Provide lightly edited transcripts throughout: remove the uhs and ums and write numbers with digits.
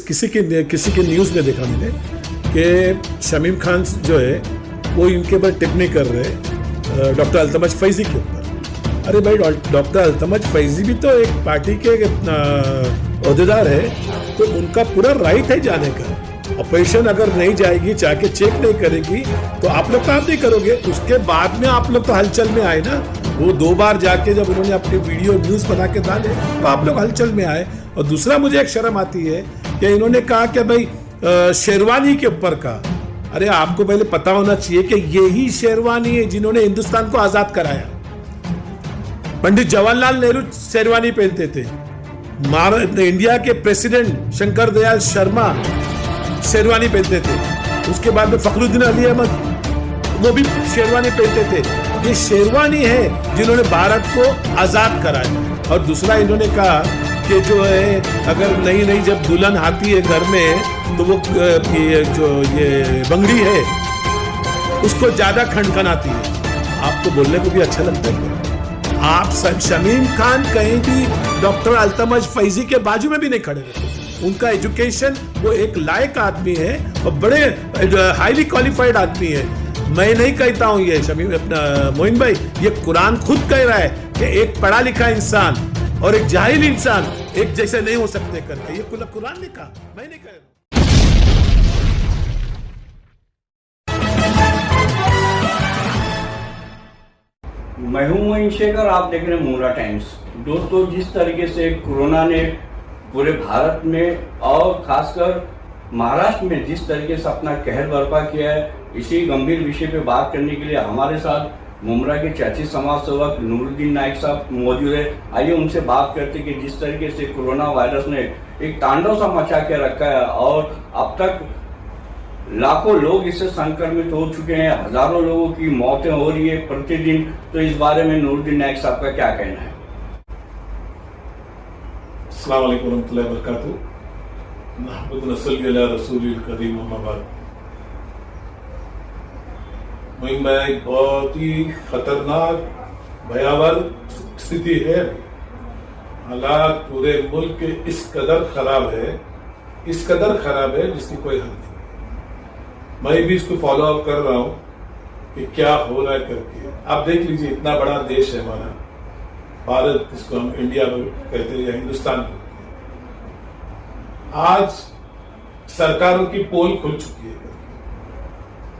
किसी के न्यूज़ में देखा मैंने कि शमीम खान जो है वो इनके ऊपर टिप्पणी कर रहे डॉक्टर अल्तमज फैजी के ऊपर। अरे भाई, डॉक्टर अल्तमज फैजी भी तो एक पार्टी के ओहदेदार है, तो उनका पूरा राइट है जाने का। ऑपरेशन अगर नहीं जाएगी, जाके चेक नहीं करेगी, तो आप लोग काम नहीं करोगे। उसके बाद में आप लोग तो हलचल में आए ना। वो 2 बार जाके जब उन्होंने अपने वीडियो न्यूज़ बना के डाले तो आप लोग हलचल में आए। और दूसरा मुझे एक शर्म आती है कि इन्होंने कहा कि भाई शेरवानी के ऊपर का, अरे आपको पहले पता होना चाहिए कि यही शेरवानी है जिन्होंने हिंदुस्तान को आजाद कराया। पंडित जवाहरलाल नेहरू शेरवानी पहनते थे, इंडिया के प्रेसिडेंट शंकर दयाल शर्मा शेरवानी पहनते थे, उसके बाद में फखरुद्दीन अली अहमद वो भी शेरवानी पहनते थे। ये शेरवानी है जिन्होंने भारत को आजाद कराया। और दूसरा इन्होंने कहा कि जो है अगर नई जब दुल्हन आती है घर में तो वो ये बंगड़ी है उसको ज्यादा खनखनाती है। आपको बोलने को भी अच्छा लगता है। आप शमीम खान कहीं भी डॉक्टर अल्तमज फैजी के बाजू में भी नहीं खड़े रहते। उनका एजुकेशन, वो एक लायक आदमी है और बड़े हाईली क्वालिफाइड आदमी है। मैं नहीं कहता हूं ये शमीम मोइन भाई, ये कुरान खुद कह रहा है कि एक पढ़ा लिखा इंसान और एक जाहिल इंसान एक जैसे नहीं हो सकते करके। ये कुरान ने कहा, मैं नहीं कह रहा। मैं हूं मोइन शेख और आप देख रहे हैं मुमरा टाइम्स। दोस्तों, जिस तरीके से कोरोना ने पूरे भारत में और खासकर महाराष्ट्र में जिस तरीके से अपना कहर बर्पा किया है, इसी गंभीर विषय पे बात करने के लिए हमारे साथ मुमरा के चर्चित समाज सेवक नूरुद्दीन नाइक साहब मौजूद है। आइए उनसे बात करते कि जिस तरीके से कोरोना वायरस ने एक तांडव सा मचा के रखा है और अब तक लाखों लोग इससे संक्रमित हो चुके हैं, हजारों लोगों की मौतें हो रही है प्रतिदिन। तो इस बारे में नूरुद्दीन नाइक साहब का क्या कहना है? अस्सलाम वालेकुम रहमतुल्लाहि व बरकातहू। नहमदुहु व नसल्ली अला रसूलिल करीम, अम्मा बाद। मोइन भाई, बहुत ही खतरनाक भयावह स्थिति है। हालात पूरे मुल्क के इस कदर खराब है जिसकी कोई हद नहीं। मैं भी इसको फॉलो अप कर रहा हूं कि क्या हो रहा है करके। आप देख लीजिए, इतना बड़ा देश है हमारा भारत, जिसको हम इंडिया में कहते हैं या हिंदुस्तान में। आज सरकारों की पोल खुल चुकी है,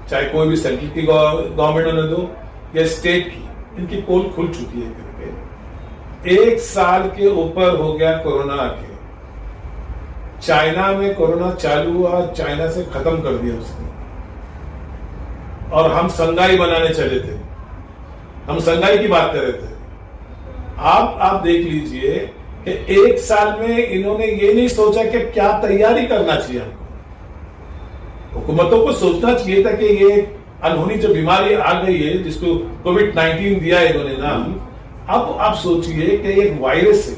चाहे कोई भी सेंट्रल की गवर्नमेंट होने दो या स्टेट की, इनकी पोल खुल चुकी है करके। 1 साल के ऊपर हो गया कोरोना आके। चाइना में कोरोना चालू हुआ, चाइना से खत्म कर दिया उसने, और हम संगाई बनाने चले थे। हम संगाई की बात कर रहे थे। आप देख लीजिए कि 1 साल में इन्होंने ये नहीं सोचा कि क्या तैयारी करना चाहिए। हमको हुकूमतों को सोचना चाहिए था कि ये अनहोनी जो बीमारी आ गई है, जिसको कोविड-19 दिया है इन्होंने नाम। अब आप सोचिए कि एक वायरस है।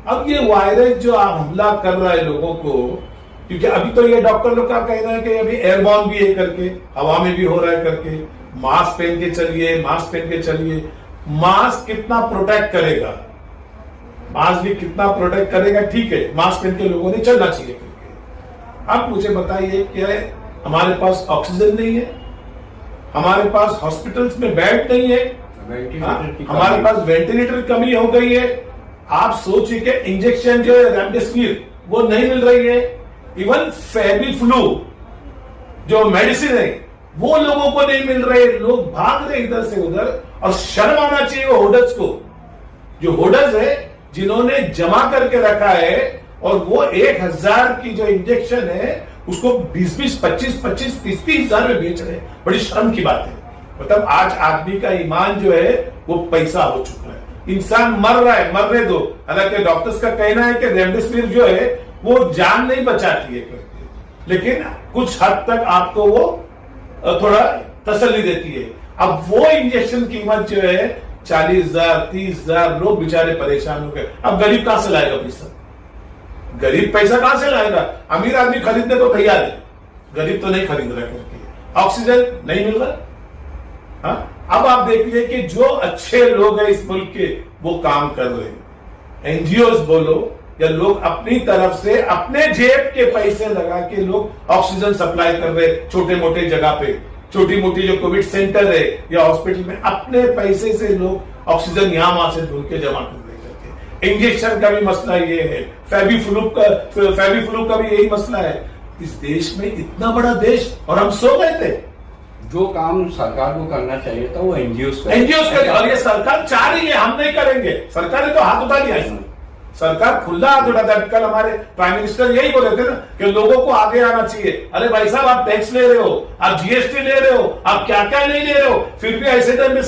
अब ये वायरस जो हमला कर रहा है लोगों को, क्योंकि अभी तो ये डॉक्टर लोग का कहना है कि अभी एयरबॉर्न भी है करके, हवा में भी हो रहा है करके। मास्क पहन के चलिए। मास्क कितना प्रोटेक्ट करेगा? मास्क भी कितना प्रोटेक्ट करेगा? ठीक है, मास्क पहन के लोगों ने चलना चाहिए करके। अब मुझे बताइए, क्या हमारे पास ऑक्सीजन नहीं है? हमारे पास हॉस्पिटल्स में बेड नहीं है? हमारे पास वेंटिलेटर कमी हो गई है। आप सोचिए कि इंजेक्शन जो है रेमडेसिविर वो नहीं मिल रही है। इवन फेविफ्लू जो मेडिसिन है वो लोगों को नहीं मिल रहे। लोग भाग रहे इधर से उधर। और शर्म आना चाहिए वो होर्डर्स को, जो होर्डर्स है जिन्होंने जमा करके रखा है, और वो 1000 की जो इंजेक्शन है उसको 20-20, 25-25, 30-30 हजार में बेच रहे हैं। बड़ी शर्म की बात है। मतलब आज आदमी का ईमान जो है वो पैसा हो चुका है। इंसान मर रहा है, मरने दो। हालांकि डॉक्टर्स का कहना है कि रेमडेसिविर जो है वो जान नहीं बचाती है करके, लेकिन कुछ हद तक आपको वो थोड़ा तसल्ली देती है। अब वो इंजेक्शन कीमत जो है 40,000, 30,000, लोग बेचारे परेशान हो गए। अब गरीब कहां से लाएगा पैसा? गरीब पैसा कहां से लाएगा? अमीर आदमी खरीदने को तैयार है, गरीब तो नहीं खरीद रहा करके। ऑक्सीजन नहीं मिल रहा। हाँ, अब आप देखिए कि जो अच्छे लोग हैं इस मुल्क के वो काम कर रहे हैं। एनजीओ बोलो या लोग अपनी तरफ से अपने जेब के पैसे लगा के लोग ऑक्सीजन सप्लाई कर रहे छोटे मोटे जगह पे, छोटी मोटी जो कोविड सेंटर है या हॉस्पिटल में अपने पैसे से लोग ऑक्सीजन यहां वहां से ढूंढ के जमा कर रहे करके। इंजेक्शन का भी मसला ये है, फेविफ्लू का भी यही मसला है। इस देश में इतना बड़ा देश और हम सो गए थे। जो काम सरकार को करना चाहिए था वो एनजीओ कर, और ये सरकार चाह रही है, हम नहीं करेंगे। सरकार ने तो हाथ उठा लिया इसमें, सरकार खुला हाथ उठाता है। कल हमारे प्राइम मिनिस्टर यही बोले थे ना कि लोगों को आगे आना चाहिए। अरे भाई साहब, आप टैक्स ले रहे हो, आप जीएसटी ले रहे हो, आप क्या क्या नहीं ले रहे हो, फिर भी ऐसे टाइम में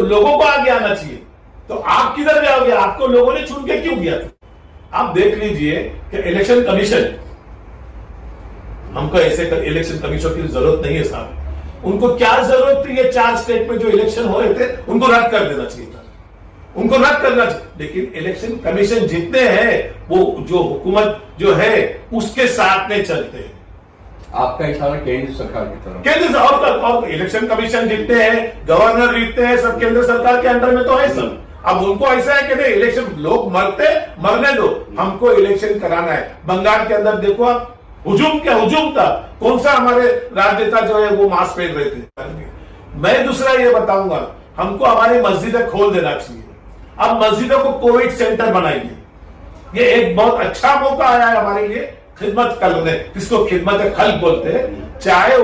लोगों को आगे आना चाहिए। तो आप किधर जाओगे? आपको लोगों ने चुन के क्यों दिया था? आप देख लीजिए कि इलेक्शन कमीशन, हमको ऐसे इलेक्शन कमीशन की जरूरत नहीं है साहब। उनको क्या जरूरत थी? ये 4 स्टेट में जो इलेक्शन हो रहे थे उनको रद्द कर देना चाहिए था, उनको रद्द करना चाहिए। लेकिन इलेक्शन कमीशन जितने हैं वो जो हुकूमत जो है उसके साथ में चलते हैं। आपका इशारा केंद्र सरकार की तरफ, केंद्र और इलेक्शन कमीशन जितने हैं, गवर्नर जितने हैं, सब केंद्र सरकार के अंडर में तो है सब। अब उनको ऐसा है कि नहीं, इलेक्शन लोग मरने दो, हमको इलेक्शन कराना है। बंगाल के अंदर देखो आप, हुजूम था। कौन सा हमारे राजनेता जो है वो मास्क पहन रहे थे। मैं दूसरा ये बताऊंगा, हमको हमारी मस्जिदें खोल देना चाहिए। अब मस्जिदों को कोविड सेंटर बनाइए। ये एक बहुत अच्छा मौका आया है हमारे लिए खिदमत करने, जिसको खिदमत खल्क बोलते हैं। चाहे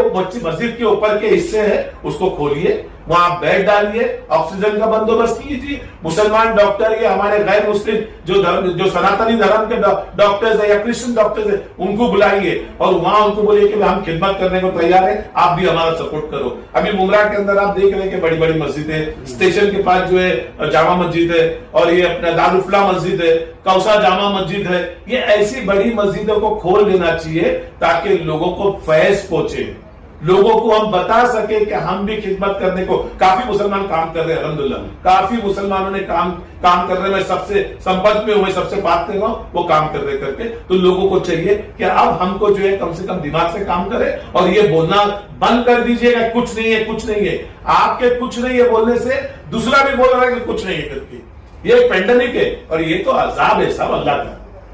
मस्जिद के ऊपर के हिस्से है उसको खोलिए, वहां बेड डालिए, ऑक्सीजन का बंदोबस्त कीजिए। मुसलमान डॉक्टर या हमारे गैर मुस्लिम जो सनातनी धर्म के डॉक्टर्स है या क्रिश्चियन डॉक्टर्स है उनको बुलाइए और वहां उनको बोलिए कि हम खिदमत करने को तैयार है, आप भी हमारा सपोर्ट करो। अभी मुमरा के अंदर आप देख रहे हैं कि बड़ी बड़ी मस्जिदें, स्टेशन के पास जो है जामा मस्जिद है, और ये अपना दारुफला मस्जिद है, कौसा जामा मस्जिद है। ये ऐसी बड़ी मस्जिदों को खोल देना चाहिए ताकि लोगों को फैज पहुंचे, लोगों को हम बता सके कि हम भी खिदमत करने को। काफी मुसलमान काम कर रहे हैं, अल्हम्दुलिल्लाह, काफी मुसलमानों ने काम कर रहे हैं। मैं सबसे संपर्क में हूं, सबसे बात कर रहा हूं, वो काम कर रहे करके। तो लोगों को चाहिए कि अब हमको जो है कम से कम दिमाग से काम करें और ये बोलना बंद कर दीजिएगा कुछ नहीं है, कुछ नहीं है। आपके कुछ नहीं है बोलने से दूसरा भी बोल रहा है कि कुछ नहीं है करके। ये पेंडेमिक है और ये तो अजाब है साहब अल्लाह का।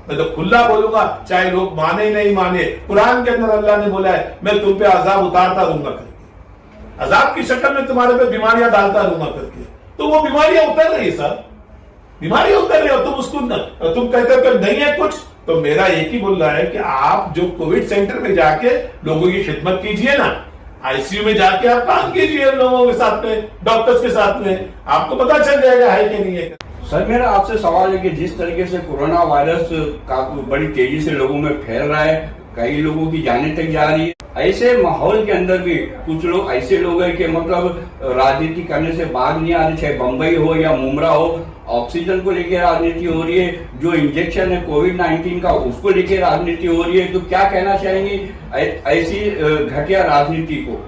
मैं तो खुला बोलूंगा, चाहे लोग माने नहीं माने। कुरान के अंदर अल्लाह ने बोला है मैं तुम पे अजाब उतारता रहूंगा करके, अजाब की शक्ल में तुम्हारे पे बीमारियां डालता रहूंगा करके। तो वो बीमारियां उतर रही है साहब, बीमारियां उतर रही है। तुम उसको तुम कहते हो कि नहीं है कुछ। तो मेरा एक ही बोल रहा है कि आप जो कोविड सेंटर में जाके लोगों की खिदमत कीजिए ना, आईसीयू में जाके आप काम कीजिए लोगों के साथ में, डॉक्टर्स के साथ में, आपको पता चल जाएगा है कि नहीं है। सर मेरा आपसे सवाल है कि जिस तरीके से कोरोना वायरस काफी बड़ी तेजी से लोगों में फैल रहा है, कई लोगों की जानें तक जा रही है, ऐसे माहौल के अंदर भी कुछ लोग ऐसे लोग हैं कि मतलब राजनीति करने से बाज नहीं आ रहे, चाहे बम्बई हो या मुमरा हो, ऑक्सीजन को लेकर राजनीति हो रही है, जो इंजेक्शन है कोविड-19 का उसको लेकर राजनीति हो रही है। तो क्या कहना चाहेंगे ऐसी घटिया राजनीति को?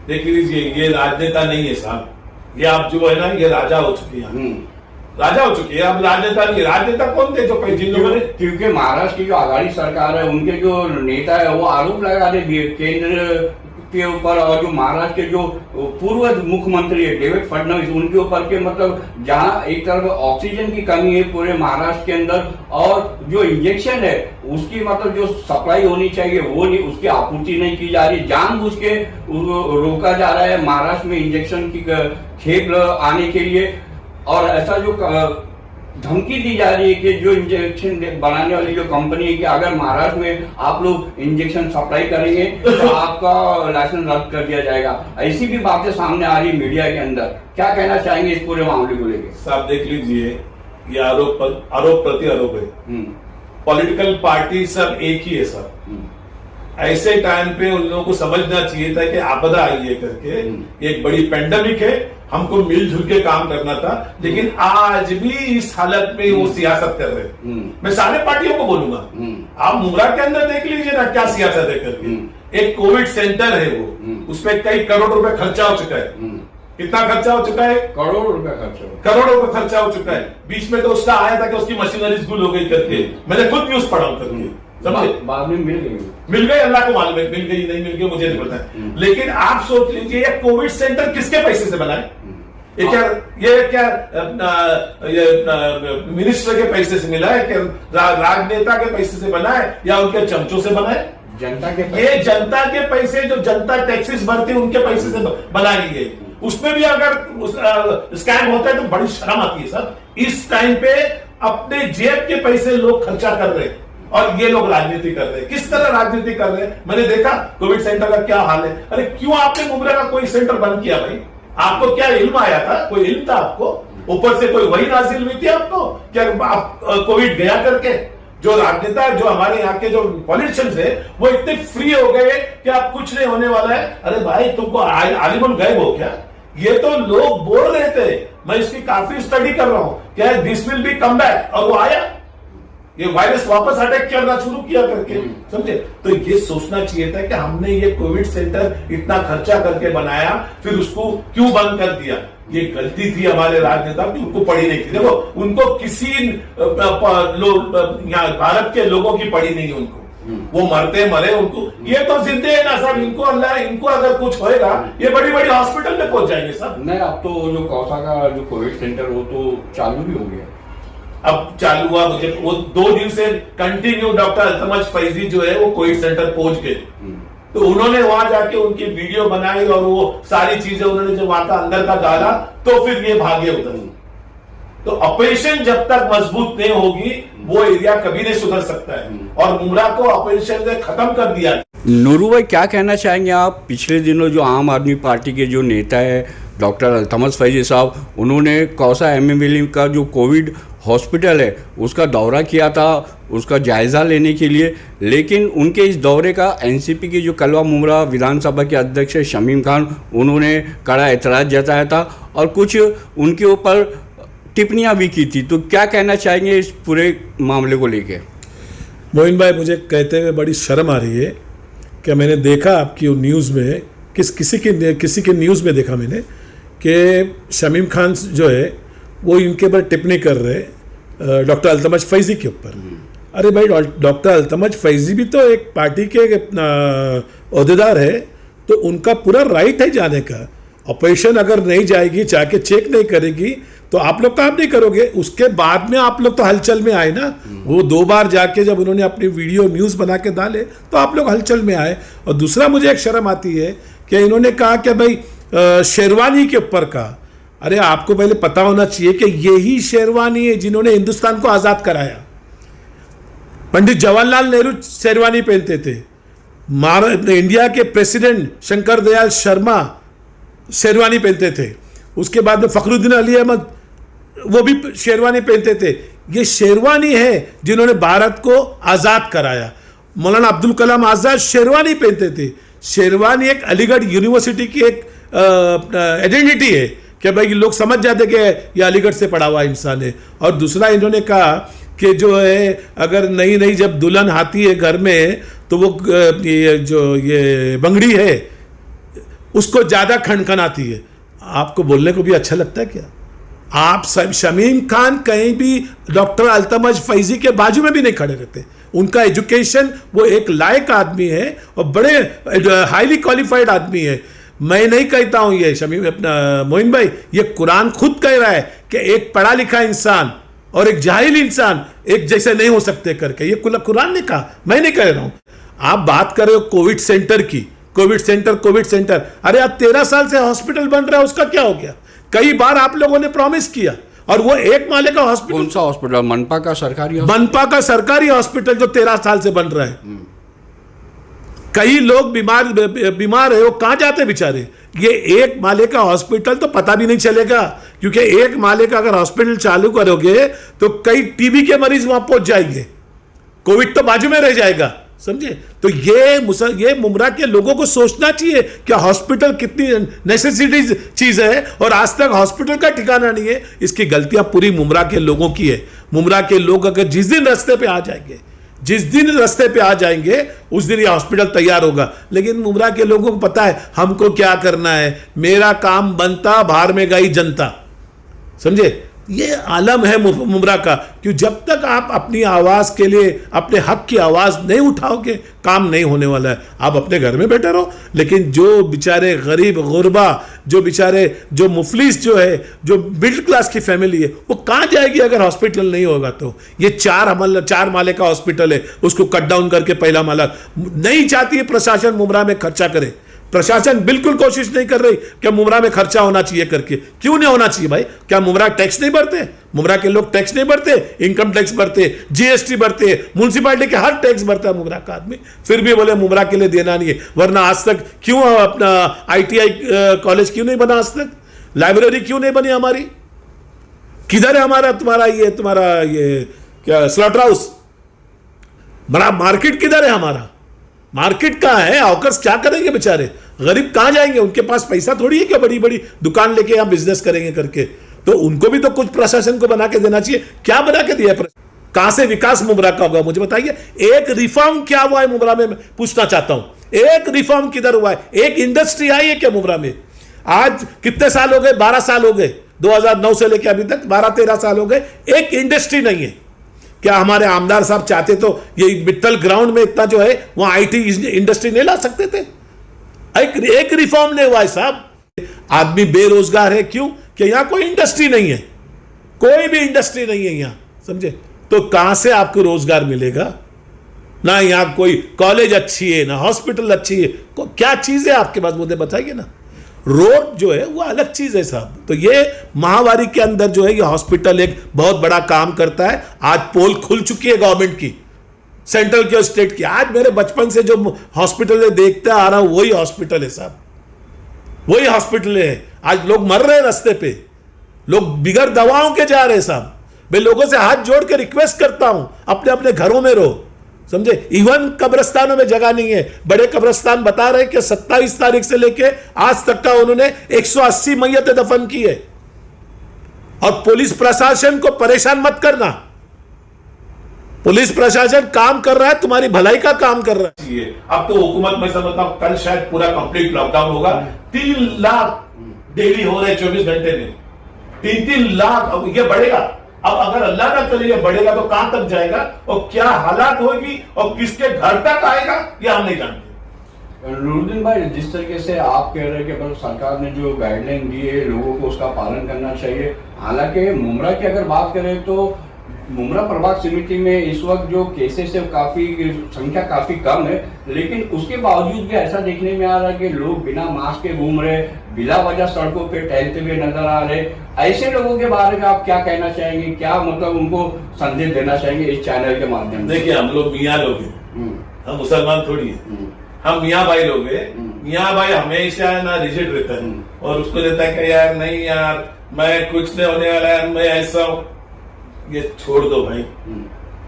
देख लीजिए, ये राजनेता नहीं है साहब, ये आप जो है ना ये राजा हो चुके हैं, राजा हो चुकी है। अब राजनेता नहीं, राजनेता कौन थे जो जिन लोगों ने, क्योंकि महाराष्ट्र की जो आघाड़ी सरकार है उनके जो नेता है वो आरोप लगा रहे केंद्र के ऊपर, और जो महाराष्ट्र के जो पूर्व मुख्यमंत्री है डेविड फडणवीस उनके ऊपर के मतलब जहां एक तरफ ऑक्सीजन की कमी है पूरे महाराष्ट्र के अंदर, और जो इंजेक्शन है उसकी मतलब जो सप्लाई होनी चाहिए वो नहीं, उसकी आपूर्ति नहीं की जा रही, जानबूझ के रोका जा रहा है महाराष्ट्र में इंजेक्शन की खेप आने के लिए। और ऐसा जो धमकी दी जा रही है कि जो इंजेक्शन बनाने वाली जो कंपनी है कि अगर महाराष्ट्र में आप लोग इंजेक्शन सप्लाई करेंगे तो आपका लाइसेंस रद्द कर दिया जाएगा, ऐसी भी बातें सामने आ रही है मीडिया के अंदर। क्या कहना चाहेंगे इस पूरे मामले को लेकर? साहब देख लीजिए, ये आरोप प्रति आरोप है। पॉलिटिकल पार्टी सब एक ही है सर। ऐसे टाइम पे उन लोगों को समझना चाहिए था कि आपदा आई है करके, एक बड़ी पेंडेमिक है, हमको मिलजुल के काम करना था। लेकिन आज भी इस हालत में वो सियासत कर रहे हैं। मैं सारे पार्टियों को बोलूंगा, आप मुमरा के अंदर देख लीजिए ना क्या सियासत है करके। एक कोविड सेंटर है वो, उसमें कई करोड़ रुपए खर्चा हो चुका है। कितना खर्चा हो चुका है? करोड़ों रुपए खर्चा, करोड़ों रुपए खर्चा हो चुका है। बीच में तो उसका आया था कि उसकी मशीनरीज गुल हो गई करके, मैंने खुद न्यूज पढ़ा करके, समझे? बाद में मिल गई, अल्लाह को मालूम है, मिल गई नहीं मिल गई मुझे नहीं पता। लेकिन आप सोच लीजिए ये कोविड सेंटर किसके पैसे से बना है? ये क्या मिनिस्टर के पैसे से मिला है, क्या राजनेता के पैसे से बना है, या उनके चमचों से बना है? जनता के ये जनता के पैसे, जो जनता टैक्सेस भरती है उनके पैसे से बनाई गई, उसमें भी अगर स्कैम होता है तो बड़ी शर्म आती है सर। इस टाइम पे अपने जेब के पैसे लोग खर्चा कर रहे हैं और ये लोग राजनीति कर रहे हैं। किस तरह राजनीति कर रहे हैं मैंने देखा। कोविड सेंटर का क्या हाल है। अरे क्यों आपने मुमरा का कोई सेंटर बंद किया भाई? आपको क्या इल्म आया था? कोई इल्म था आपको? ऊपर से कोई वही नाजिल हुई थी आपको? क्या आप कोविड गया करके? जो राजनेता, जो हमारे यहाँ के जो पॉलिटिशियंस है, वो इतने फ्री हो गए कि आप कुछ नहीं होने वाला है। अरे भाई तुमको आलिमन गायब हो क्या? ये तो लोग बोल रहे थे, मैं इसकी काफी स्टडी कर रहा हूं, क्या this will be come back, और वो आया। ये वायरस वापस अटैक करना शुरू किया करके, समझे? तो ये सोचना चाहिए था कि हमने ये कोविड सेंटर इतना खर्चा करके बनाया, फिर उसको क्यों बंद कर दिया। ये गलती थी हमारे राजनेता की, उनको पड़ी नहीं थी। देखो, उनको किसी यहाँ भारत के लोगों की पड़ी नहीं उनको, वो मरते मरे, उनको ये तो जिंदे है ना साहब। इनको अल्लाह, इनको अगर कुछ होएगा ये बड़ी बड़ी हॉस्पिटल में पहुंच जाएंगे साहब। नहीं, अब तो जो कौसा का जो कोविड सेंटर वो तो चालू भी हो गया। अब चालू हुआ, मुझे वो 2 दिन से कंटिन्यू डॉक्टर अल्तमज फैजी जो है वो कोविड सेंटर पहुंच गए। तो उन्होंने वहां जाके उनकी वीडियो बनाई और वो सारी चीजें उन्होंने जब वहां का अंदर का डाला तो फिर ये भागे उधर। तो ऑपरेशन जब तक मजबूत नहीं होगी वो एरिया कभी नहीं सुधर सकता है, और मुमरा को ऑपरेशन से खत्म कर दिया। नूरू भाई, क्या कहना चाहेंगे आप? पिछले दिनों जो आम आदमी पार्टी के जो नेता है डॉक्टर अल्तमज फैजी साहब, उन्होंने कौसा एमएमएल का जो कोविड हॉस्पिटल है उसका दौरा किया था, उसका जायज़ा लेने के लिए, लेकिन उनके इस दौरे का एनसीपी के जो कलवा मुमरा विधानसभा के अध्यक्ष शमीम खान, उन्होंने कड़ा एतराज़ जताया था और कुछ उनके ऊपर टिप्पणियां भी की थी। तो क्या कहना चाहेंगे इस पूरे मामले को लेके? मोइन भाई, मुझे कहते हुए बड़ी शर्म आ रही है कि मैंने देखा आपकी न्यूज़ में, किसी के न्यूज़ में देखा मैंने कि शमीम खान जो है वो इनके ऊपर टिप्पणी कर रहे डॉक्टर अल्तमज फैजी के ऊपर। अरे भाई, डॉक्टर अल्तमज फैजी भी तो एक पार्टी के ओहदेदार है, तो उनका पूरा राइट है जाने का। ऑपरेशन अगर नहीं जाएगी, जाके चेक नहीं करेगी, तो आप लोग काम नहीं करोगे। उसके बाद में आप लोग तो हलचल में आए ना। वो 2 बार जाके जब उन्होंने अपनी वीडियो न्यूज़ बना के डाले तो आप लोग हलचल में आए। और दूसरा मुझे एक शर्म आती है कि इन्होंने कहा कि भाई शेरवानी के ऊपर का। अरे आपको पहले पता होना चाहिए कि यही शेरवानी है जिन्होंने हिंदुस्तान को आज़ाद कराया। पंडित जवाहरलाल नेहरू शेरवानी पहनते थे, इंडिया के प्रेसिडेंट शंकर दयाल शर्मा शेरवानी पहनते थे, उसके बाद में फखरुद्दीन अली अहमद वो भी शेरवानी पहनते थे। ये शेरवानी है जिन्होंने भारत को आज़ाद कराया। मौलाना अब्दुल कलाम आज़ाद शेरवानी पहनते थे। शेरवानी एक अलीगढ़ यूनिवर्सिटी की एक आइडेंटिटी है कि भाई लोग समझ जाते कि ये अलीगढ़ से पढ़ा हुआ इंसान है। और दूसरा इन्होंने कहा कि जो है अगर नई जब दुल्हन आती है घर में तो वो ये बंगड़ी है उसको ज़्यादा खनखन आती है। आपको बोलने को भी अच्छा लगता है क्या? आप सब शमीम खान कहीं भी डॉक्टर अल्तमज फैजी के बाजू में भी नहीं खड़े रहते। उनका एजुकेशन, वो एक लायक आदमी है और बड़े हाईली क्वालिफाइड आदमी है। मैं नहीं कहता हूं ये शमीम अपना मोइन भाई, ये कुरान खुद कह रहा है कि एक पढ़ा लिखा इंसान और एक जाहिल इंसान एक जैसे नहीं हो सकते करके। ये कुरान ने कहा, मैं नहीं कह रहा हूं। आप बात कर रहे हो कोविड सेंटर की, कोविड सेंटर। अरे अब 13 साल से हॉस्पिटल बन रहा है, उसका क्या हो गया? कई बार आप लोगों ने प्रॉमिस किया, और वो 1 माले का हॉस्पिटल। कौन सा हॉस्पिटल? मनपा का सरकारी हॉस्पिटल जो 13 साल से बन रहा है। कई लोग बीमार है, वो कहां जाते बेचारे? ये 1 माले का हॉस्पिटल तो पता भी नहीं चलेगा, क्योंकि 1 माले का अगर हॉस्पिटल चालू करोगे तो कई टीबी के मरीज वहां पहुंच जाएंगे, कोविड तो बाजू में रह जाएगा, समझे? तो ये मुमरा के लोगों को सोचना चाहिए कि हॉस्पिटल कितनी नेसेसिटी चीज है, और आज तक हॉस्पिटल का ठिकाना नहीं है। इसकी गलतियां पूरी मुमरा के लोगों की है। मुमरा के लोग अगर जिस दिन रास्ते पे आ जाएंगे उस दिन ये हॉस्पिटल तैयार होगा। लेकिन मुमरा के लोगों को पता है हमको क्या करना है, मेरा काम बनता, बाहर में गई जनता, समझे? ये आलम है मुमरा का, कि जब तक आप अपनी आवाज़ के लिए, अपने हक की आवाज़ नहीं उठाओगे, काम नहीं होने वाला है। आप अपने घर में बैठे रहो। लेकिन जो बेचारे गरीब गुरबा, जो बेचारे, जो मुफलिस जो है, जो मिडिल क्लास की फैमिली है, वो कहाँ जाएगी अगर हॉस्पिटल नहीं होगा तो? ये 4 माले का हॉस्पिटल है, उसको कट डाउन करके पहला माला नहीं चाहती है प्रशासन मुमरा में खर्चा करे। प्रशासन बिल्कुल कोशिश नहीं कर रही कि मुमरा में खर्चा होना चाहिए करके। क्यों नहीं होना चाहिए भाई? क्या मुमरा टैक्स नहीं भरते? मुमरा के लोग टैक्स नहीं भरते? इनकम टैक्स भरते, जीएसटी भरते, म्यूनसिपालिटी के हर टैक्स भरता है मुमरा का आदमी, फिर भी बोले मुमरा के लिए देना नहीं है। वरना आज तक क्यों अपना ITI कॉलेज क्यों नहीं बना? आज तक लाइब्रेरी क्यों नहीं बनी हमारी? किधर है हमारा तुम्हारा ये क्या स्लॉटर हाउस? बड़ा मार्केट किधर है हमारा? मार्केट कहाँ है? हॉकर्स क्या करेंगे बेचारे? गरीब कहाँ जाएंगे? उनके पास पैसा थोड़ी है क्या बड़ी बड़ी दुकान लेके यहाँ बिजनेस करेंगे करके? तो उनको भी तो कुछ प्रशासन को बना के देना चाहिए। क्या बना के दिया है? कहां से विकास मुमरा का होगा मुझे बताइए। एक रिफॉर्म क्या हुआ है मुमरा में? मैं पूछना चाहता हूं, एक रिफॉर्म किधर हुआ है? एक इंडस्ट्री आई है क्या मुमरा में? आज कितने साल हो गए? 12 साल हो गए, 2009 से लेकर अभी तक 12-13 साल हो गए, एक इंडस्ट्री नहीं है। क्या हमारे आमदार साहब चाहते तो ये मित्तल ग्राउंड में इतना जो है वहां IT इंडस्ट्री नहीं ला सकते थे? एक रिफॉर्म नहीं हुआ है साहब। आदमी बेरोजगार है, क्यों? कि यहां कोई इंडस्ट्री नहीं है, कोई भी इंडस्ट्री नहीं है यहां, समझे? तो कहां से आपको रोजगार मिलेगा? ना यहां कोई कॉलेज अच्छी है, ना हॉस्पिटल अच्छी है, क्या चीज है आपके पास? मुझे बताइए ना। रोड जो है वो अलग चीज है साहब। तो ये महामारी के अंदर जो है ये हॉस्पिटल एक बहुत बड़ा काम करता है। आज पोल खुल चुकी है गवर्नमेंट की, सेंट्रल की और स्टेट की। आज मेरे बचपन से जो हॉस्पिटल देखते आ रहा हूं वही हॉस्पिटल है साहब, वही हॉस्पिटल है। आज लोग मर रहे हैं रास्ते पे, लोग बिगड़ दवाओं के जा रहे हैं साहब। मैं लोगों से हाथ जोड़ के रिक्वेस्ट करता हूं, अपने अपने घरों में रहो, समझे? इवन कब्रिस्तानों में जगह नहीं है। बड़े कब्रिस्तान बता रहे कि 27 तारीख से लेके आज तक का उन्होंने 180 मैयतें दफन की है। और पुलिस प्रशासन को परेशान मत करना, पुलिस प्रशासन काम कर रहा है, तुम्हारी भलाई का काम कर रहा है। अब तो हुकूमत में समझता हूं कल शायद पूरा कंप्लीट लॉकडाउन होगा। 3 लाख डेली हो रहे 24 घंटे में, 3 लाख। अब ये बढ़ेगा। अब अगर अल्लाह ना करे ये बढ़ेगा तो कहां तक जाएगा और क्या हालात होगी और किसके घर तक आएगा ये हम नहीं जानते। नूरुद्दीन भाई, जिस तरीके से आप कह रहे हैं कि सरकार ने जो गाइडलाइन दी है लोगों को उसका पालन करना चाहिए। हालांकि मुमरा की अगर बात करें तो मुमरा प्रभाग समिति में इस वक्त जो केसेस है काफी संख्या काफी कम है, लेकिन उसके बावजूद भी ऐसा देखने में आ रहा है कि लोग बिना मास्क के घूम रहे, बिना वजह सड़कों पे टहलते हुए नजर आ रहे। ऐसे लोगों के बारे में आप क्या कहना चाहेंगे? क्या मतलब उनको संदेश देना चाहेंगे इस चैनल के माध्यम से? देखिए, हम लोग मियाँ लोग हैं, हम मुसलमान थोड़ी है, हम मियाँ भाई लोग हैं। मियाँ भाई हमेशा ना रिजिड रहता है और उसको देता है कि यार नहीं यार मैं कुछ नहीं होने वाला है, मैं ऐसा हूं। ये छोड़ दो भाई,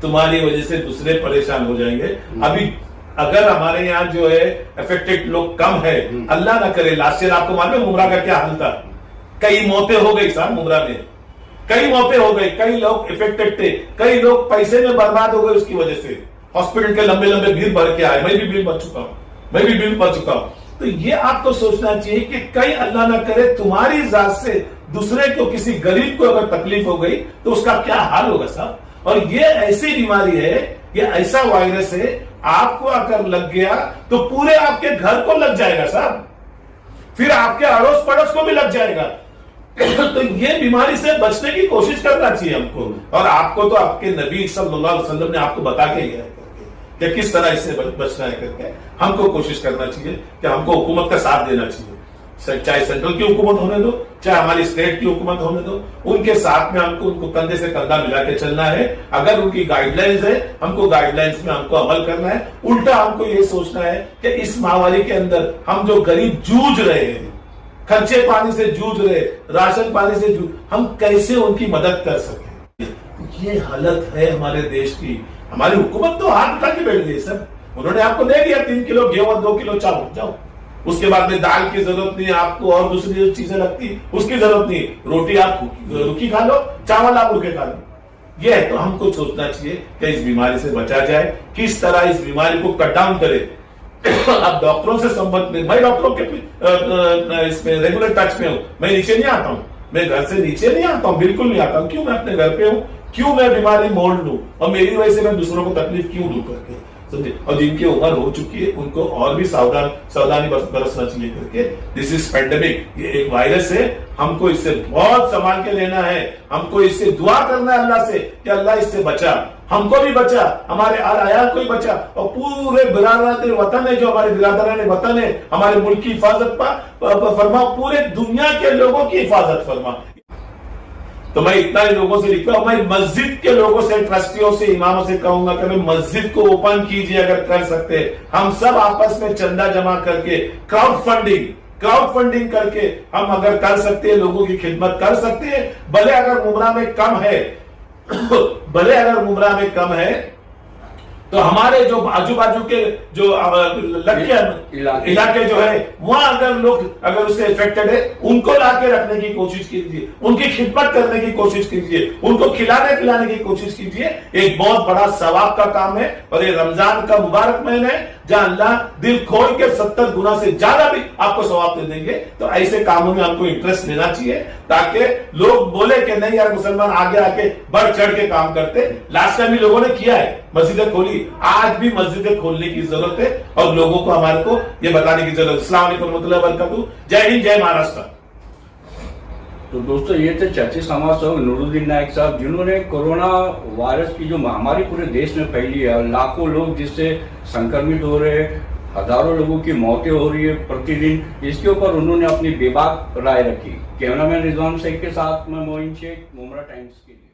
तुम्हारी वजह से दूसरे परेशान हो जाएंगे। अभी अगर हमारे यहाँ जो है अफेक्टेड लोग कम है, अल्लाह ना करे, लास्ट ईयर आपको मालूम है मुमरा का क्या हाल था? कई मौतें हो गई साहब मुमरा में, कई मौतें हो गई, कई लोग इफेक्टेड थे, कई लोग पैसे में बर्बाद हो गए उसकी वजह से। हॉस्पिटल के लंबे लंबे भीड़ भर के आए, मैं भी भीड़ भर चुका हूं, तो ये आपको सोचना चाहिए कि कहीं अल्लाह ना करे तुम्हारी जात से दूसरे को, किसी गरीब को अगर तकलीफ हो गई तो उसका क्या हाल होगा साहब। और ये ऐसी बीमारी है, ये ऐसा वायरस है, आपको अगर लग गया तो पूरे आपके घर को लग जाएगा साहब, फिर आपके अड़ोस पड़ोस को भी लग जाएगा। तो ये बीमारी से बचने की कोशिश करना चाहिए हमको। और आपको तो आपके नबी सल्लल्लाहु अलैहि वसल्लम ने आपको बता के गया है कि किस तरह इससे बचना है करके। हमको कोशिश करना चाहिए कि हमको हुकूमत का साथ देना चाहिए, चाहे सेंट्रल की हुकूमत होने दो, चाहे हमारी स्टेट की हुकूमत होने दो, उनके साथ में हमको उनको कंधे से कंधा मिला के चलना है। अगर उनकी गाइडलाइंस है, हमको गाइडलाइंस में हमको अमल करना है। उल्टा हमको ये सोचना है कि इस महामारी के अंदर हम जो गरीब जूझ रहे हैं, खर्चे पानी से जूझ रहे, राशन पानी से जूझ, हम कैसे उनकी मदद कर सके। ये हालत है हमारे देश की। हमारी हुकूमत तो हाथ उठा के बैठ गई सर। उन्होंने आपको दे दिया 3 किलो गेहूं और 2 किलो चावल, जाओ। उसके बाद में दाल की जरूरत नहीं आपको, और दूसरी जो चीजें लगती उसकी जरूरत नहीं। रोटी आप रुकी खा लो, चावल आप रुके खा लो। ये है तो हमको सोचना चाहिए कि इस बीमारी से बचा जाए, किस तरह इस बीमारी को कट डाउन करे। अब डॉक्टरों से संबंध में, मैं डॉक्टरों के इसमें रेगुलर टच में हूं, मैं नीचे नहीं आता हूं, मैं घर से नीचे नहीं आता हूं, बिल्कुल नहीं आता हूं। क्यों? मैं अपने घर पे हूं। क्यों मैं बीमारी मोड़ लूं और मेरी वजह से मैं दूसरों को तकलीफ क्यों दूं करके, समझे। और जिनकी उम्र हो चुकी है उनको और भी सावधानी बरसना चाहिए करके। दिस इज पेंडेमिक, ये एक वायरस है, हमको इससे बहुत संभाल के लेना है। हमको इससे दुआ करना है अल्लाह से कि अल्लाह इससे बचा, हमको भी बचा, हमारे आयात को भी बचा, और पूरे बिरादरान वतन है, जो हमारे बिरादरान वतन है, हमारे मुल्क की हिफाजत फरमा, पूरे दुनिया के लोगों की हिफाजत फरमा। तो मैं इतना ही लोगों से लिखता हूं, मैं मस्जिद के लोगों से, ट्रस्टियों से, इमामों से कहूंगा कि मस्जिद को ओपन कीजिए अगर कर सकते। हम सब आपस में चंदा जमा करके क्राउड फंडिंग करके हम अगर कर सकते हैं, लोगों की खिदमत कर सकते हैं। भले अगर मुमरा में कम है तो हमारे जो आजू बाजू के जो इलाके जो है वहां अगर उससे इफेक्टेड है, उनको लाके रखने की कोशिश कीजिए, उनकी खिदमत करने की कोशिश कीजिए, उनको खिलाने पिलाने की कोशिश कीजिए। एक बहुत बड़ा सवाब का काम है, और ये रमजान का मुबारक महीना है जहां अल्लाह दिल खोल के 70 गुना से ज्यादा भी आपको सवाब दे देंगे। तो ऐसे कामों में हमको इंटरेस्ट लेना चाहिए, ताकि लोग बोले कि नहीं यार मुसलमान आगे आके बढ़ चढ़ के काम करते। लास्ट टाइम भी लोगों ने किया है, मस्जिदें खोली, आज भी मस्जिदें खोलने की जरूरत है, और लोगों को हमारे को ये बताने की जरूरत है। अस्सलाम वालेकुम रहमतुल्लाहि व बरकातहू। जय हिंद, जय महाराष्ट्र। तो दोस्तों, ये थे चर्चित समाज सेवक नूरुद्दीन नायक साहब, जिन्होंने कोरोना वायरस की जो महामारी पूरे देश में फैली है, लाखों लोग जिससे संक्रमित हो रहे हैं, हजारों लोगों की मौतें हो रही है प्रतिदिन, इसके ऊपर उन्होंने अपनी बेबाक राय रखी। कैमरामैन रिजवान शेख के साथ मैं मोइन शेख, मुमरा टाइम्स के लिए।